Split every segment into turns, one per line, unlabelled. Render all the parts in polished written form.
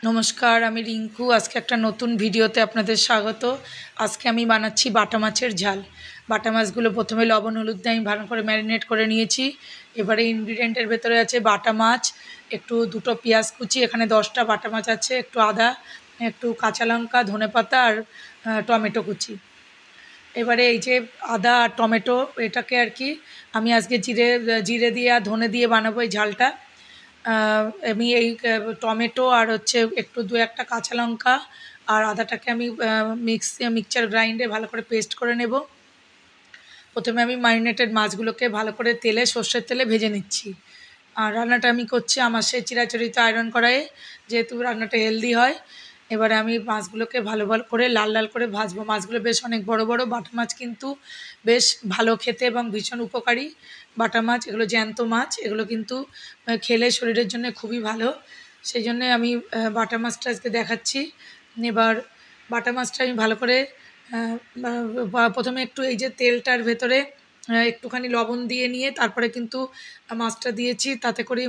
নমস্কার, আমি রিঙ্কু। আজকে একটা নতুন ভিডিওতে আপনাদের স্বাগত। আজকে আমি বানাচ্ছি বাটা মাছের ঝাল। বাটা মাছগুলো প্রথমে লবণ হলুদ দিয়ে আমি ভালো করে ম্যারিনেট করে নিয়েছি। এবারে ইনগ্রিডিয়েন্টের ভেতরে আছে বাটা মাছ, একটু দুটো পেঁয়াজ কুচি, এখানে 10টা বাটা মাছ আছে, একটু আদা, একটু কাঁচা লঙ্কা, ধনেপাতা আর টমেটো কুচি। এবারে এই যে আদা আর টমেটো, এটাকে আর কি আমি আজকে জিরে জিরে দিয়ে আর ধনে দিয়ে বানাবো এই ঝালটা। আমি এই টমেটো আর হচ্ছে একটু দু একটা কাঁচা লঙ্কা আর আদাটাকে আমি মিক্সচার গ্রাইন্ডে ভালো করে পেস্ট করে নেব। প্রথমে আমি ম্যারিনেটেড মাছগুলোকে ভালো করে তেলে, সর্ষের তেলে ভেজে নিচ্ছি। আর রান্নাটা আমি করছি আমার সেই চিরাচরিত আয়রন কড়াইয়ে, যেহেতু রান্নাটা হেলদি হয়। এবারে আমি মাছগুলোকে ভালো ভালো করে লাল লাল করে ভাজবো। মাছগুলো বেশ অনেক বড় বড়। বাটা মাছ কিন্তু বেশ ভালো খেতে এবং ভীষণ উপকারী। বাটা মাছ এগুলো জ্যান্ত মাছ, এগুলো কিন্তু খেলে শরীরের জন্য খুবই ভালো। সেই জন্যে আমি বাটা মাছটা আজকে দেখাচ্ছি। এবার বাটা মাছটা আমি ভালো করে প্রথমে একটু এই যে তেলটার ভেতরে একটুখানি লবণ দিয়ে নিয়ে তারপরে কিন্তু মাছটা দিয়েছি, তাতে করে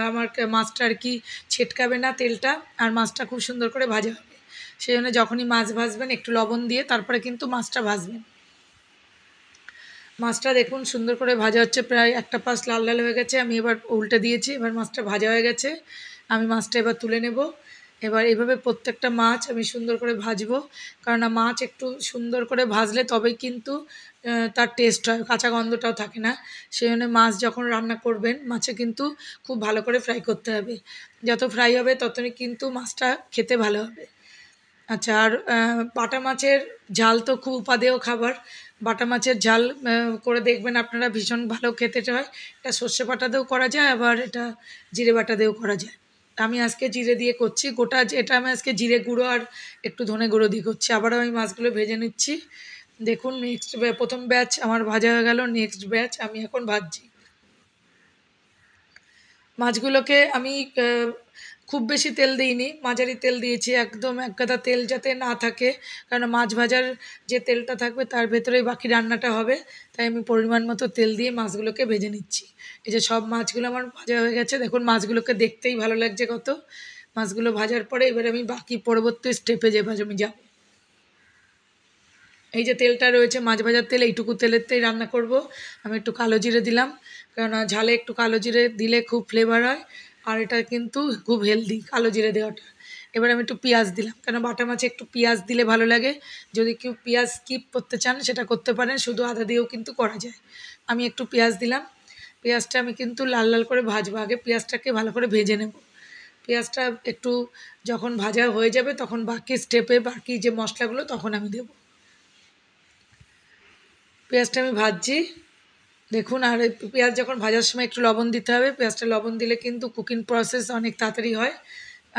আমার মাছটা আর কি ছেটকাবে না তেলটা, আর মাছটা খুব সুন্দর করে ভাজা হবে। সেই জন্য যখনই মাছ ভাজবেন একটু লবণ দিয়ে তারপরে কিন্তু মাছটা ভাজবেন। মাছটা দেখুন সুন্দর করে ভাজা হচ্ছে, প্রায় একটা পাশ লাল লাল হয়ে গেছে। আমি এবার উল্টে দিয়েছি, এবার মাছটা ভাজা হয়ে গেছে। আমি মাছটা এবার তুলে নেব। এবার এইভাবে প্রত্যেকটা মাছ আমি সুন্দর করে ভাজবো, কেননা মাছ একটু সুন্দর করে ভাজলে তবেই কিন্তু তার টেস্ট হয়, কাঁচা গন্ধটাও থাকে না। সেই জন্য মাছ যখন রান্না করবেন মাছে কিন্তু খুব ভালো করে ফ্রাই করতে হবে। যত ফ্রাই হবে ততই কিন্তু মাছটা খেতে ভালো হবে। আচ্ছা, আর বাটা মাছের ঝাল তো খুব উপাদেয় খাবার। বাটা মাছের ঝাল করে দেখবেন আপনারা, ভীষণ ভালো খেতে হয়। এটা সর্ষে বাটা দিয়েও করা যায়, আবার এটা জিরে বাটা দিয়েও করা যায়। আমি আজকে জিরে দিয়ে করছি। এটা আমি আজকে জিরে গুঁড়ো আর একটু ধনে গুঁড়ো দিয়ে করছি। আবারও আমি মাছগুলো ভেজে নিচ্ছি। দেখুন প্রথম ব্যাচ আমার ভাজা হয়ে গেল, নেক্সট ব্যাচ আমি এখন ভাজছি। মাছগুলোকে আমি খুব বেশি তেল দিইনি, মাঝারি তেল দিয়েছি, একদম এক গাদা তেল যাতে না থাকে, কারণ মাছ ভাজার যে তেলটা থাকবে তার ভেতরেই বাকি রান্নাটা হবে। তাই আমি পরিমাণ মতো তেল দিয়ে মাছগুলোকে ভেজে নিচ্ছি। এই যে সব মাছগুলো আমার ভাজা হয়ে গেছে, দেখুন মাছগুলোকে দেখতেই ভালো লাগছে কত। মাছগুলো ভাজার পরে এবার আমি বাকি পরবর্তী স্টেপে যে আমি যাব। এই যে তেলটা রয়েছে মাছ ভাজার তেল, এইটুকু তেলেরতেই রান্না করব। আমি একটু কালো জিরে দিলাম, কেননা ঝালে একটু কালো জিরে দিলে খুব ফ্লেভার হয়, আর এটা কিন্তু খুব হেলদি কালো জিরে দেওয়াটা। এবার আমি একটু পেঁয়াজ দিলাম, কেন বাটা মাছে একটু পেঁয়াজ দিলে ভালো লাগে। যদি কেউ পেঁয়াজ স্কিপ করতে চান সেটা করতে পারেন, শুধু আদা দিয়েও কিন্তু করা যায়। আমি একটু পেঁয়াজ দিলাম। পেঁয়াজটা আমি কিন্তু লাল লাল করে ভাজবো, আগে পেঁয়াজটাকে ভালো করে ভেজে নেব। পেঁয়াজটা একটু যখন ভাজা হয়ে যাবে তখন বাকি স্টেপে বাকি যে মশলাগুলো তখন আমি দেবো। পেঁয়াজটা আমি ভাজছি, দেখুন। আর পেঁয়াজ যখন ভাজার সময় একটু লবণ দিতে হবে। পেঁয়াজটা লবণ দিলে কিন্তু কুকিং প্রসেস অনেক তাড়াতাড়ি হয়,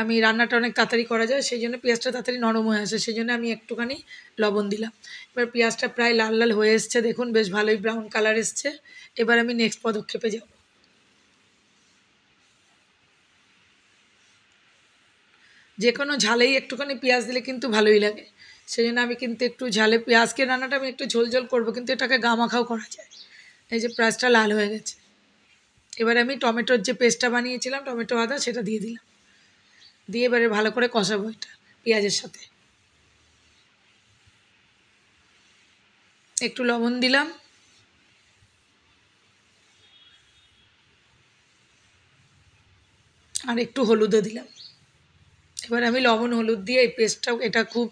আমি রান্নাটা অনেক তাড়াতাড়ি করা যায়, সেই জন্য পেঁয়াজটা তাড়াতাড়ি নরম হয়ে আসে, সেই জন্য আমি একটুখানি লবণ দিলাম। এবার পেঁয়াজটা প্রায় লাল লাল হয়ে এসছে, দেখুন বেশ ভালোই ব্রাউন কালার এসছে। এবার আমি নেক্সট পদক্ষেপে যাব। যে কোনো ঝালেই একটুখানি পেঁয়াজ দিলে কিন্তু ভালোই লাগে, সেই জন্য আমি কিন্তু একটু ঝালে পেঁয়াজকে রান্নাটা আমি একটু ঝোল ঝোল করবো, কিন্তু এটাকে গামাখাও করা যায়। এই যে পেঁয়াজটা লাল হয়ে গেছে, এবার আমি টমেটোর যে পেস্টটা বানিয়েছিলাম টমেটো আদা সেটা দিয়ে দিলাম। দিয়ে এবারে ভালো করে কষাবো এটা পেঁয়াজের সাথে। একটু লবণ দিলাম, আর একটু হলুদও দিলাম। এবার আমি লবণ হলুদ দিয়ে এই পেস্টটাও, এটা খুব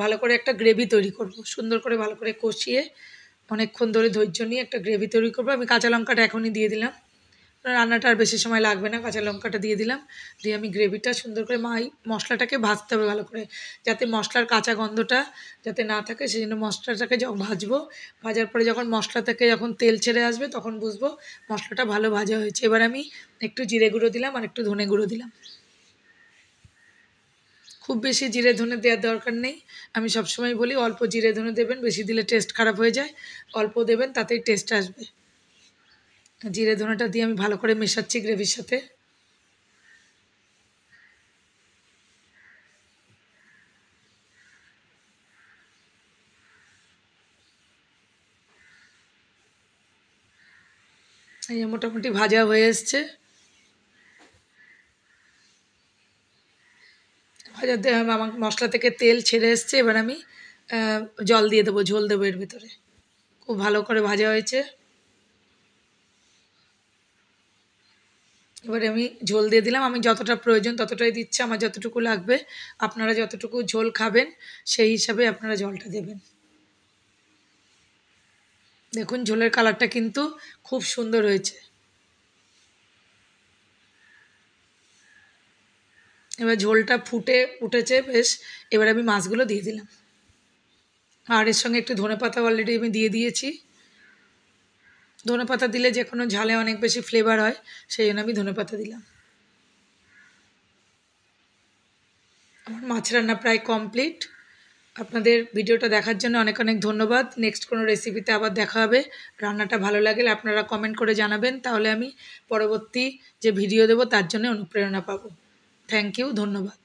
ভালো করে একটা গ্রেভি তৈরি করব, সুন্দর করে ভালো করে কষিয়ে অনেকক্ষণ ধরে ধৈর্য নিয়ে একটা গ্রেভি তৈরি করবো। আমি কাঁচা লঙ্কাটা এখনই দিয়ে দিলাম, রান্নাটা আর বেশি সময় লাগবে না। কাঁচা লঙ্কাটা দিয়ে দিলাম, দিয়ে আমি গ্রেভিটা সুন্দর করে মশলাটাকে ভাজতে হবে ভালো করে, যাতে মশলার কাঁচা গন্ধটা যাতে না থাকে, সেই জন্য মশলাটাকে যখন ভাজবো, ভাজার পরে যখন মশলা থেকে যখন তেল ছেড়ে আসবে তখন বুঝবো মশলাটা ভালো ভাজা হয়েছে। এবার আমি একটু জিরে গুঁড়ো দিলাম আর একটু ধনে গুঁড়ো দিলাম। খুব বেশি জিরে ধনে দেওয়ার দরকার নেই, আমি সবসময় বলি অল্প জিরে ধনে দেবেন, বেশি দিলে টেস্ট খারাপ হয়ে যায়। অল্প দেবেন, তাতেই টেস্ট আসবে। জিরে ধনেটা দিয়ে আমি ভালো করে মেশাচ্ছি গ্রেভির সাথে। এই মোটামুটি ভাজা হয়ে এসছে। ভাজাতে আমার মশলা থেকে তেল ছেড়ে এসছে। এবার আমি জল দিয়ে দেবো, ঝোল দেবো এর ভিতরে। খুব ভালো করে ভাজা হয়েছে। এবারে আমি ঝোল দিয়ে দিলাম। আমি যতটা প্রয়োজন ততটাই দিচ্ছি, আমার যতটুকু লাগবে। আপনারা যতটুকু ঝোল খাবেন সেই হিসাবে আপনারা জলটা দেবেন। দেখুন ঝোলের কালারটা কিন্তু খুব সুন্দর হয়েছে। এবার ঝোলটা ফুটে উঠেছে বেশ। এবার আমি মাছগুলো দিয়ে দিলাম, আর এর সঙ্গে একটু ধনেপাতা অলরেডি আমি দিয়ে দিয়েছি। ধনেপাতা দিলে যে কোনো ঝালে অনেক বেশি ফ্লেভার হয়, সেই জন্য আমি ধনেপাতা দিলাম। আমার মাছ রান্না প্রায় কমপ্লিট। আপনাদের ভিডিওটা দেখার জন্য অনেক অনেক ধন্যবাদ। নেক্সট কোনো রেসিপিতে আবার দেখা হবে। রান্নাটা ভালো লাগলে আপনারা কমেন্ট করে জানাবেন, তাহলে আমি পরবর্তী যে ভিডিও দেবো তার জন্য অনুপ্রেরণা পাবো। থ্যাংক ইউ, ধন্যবাদ।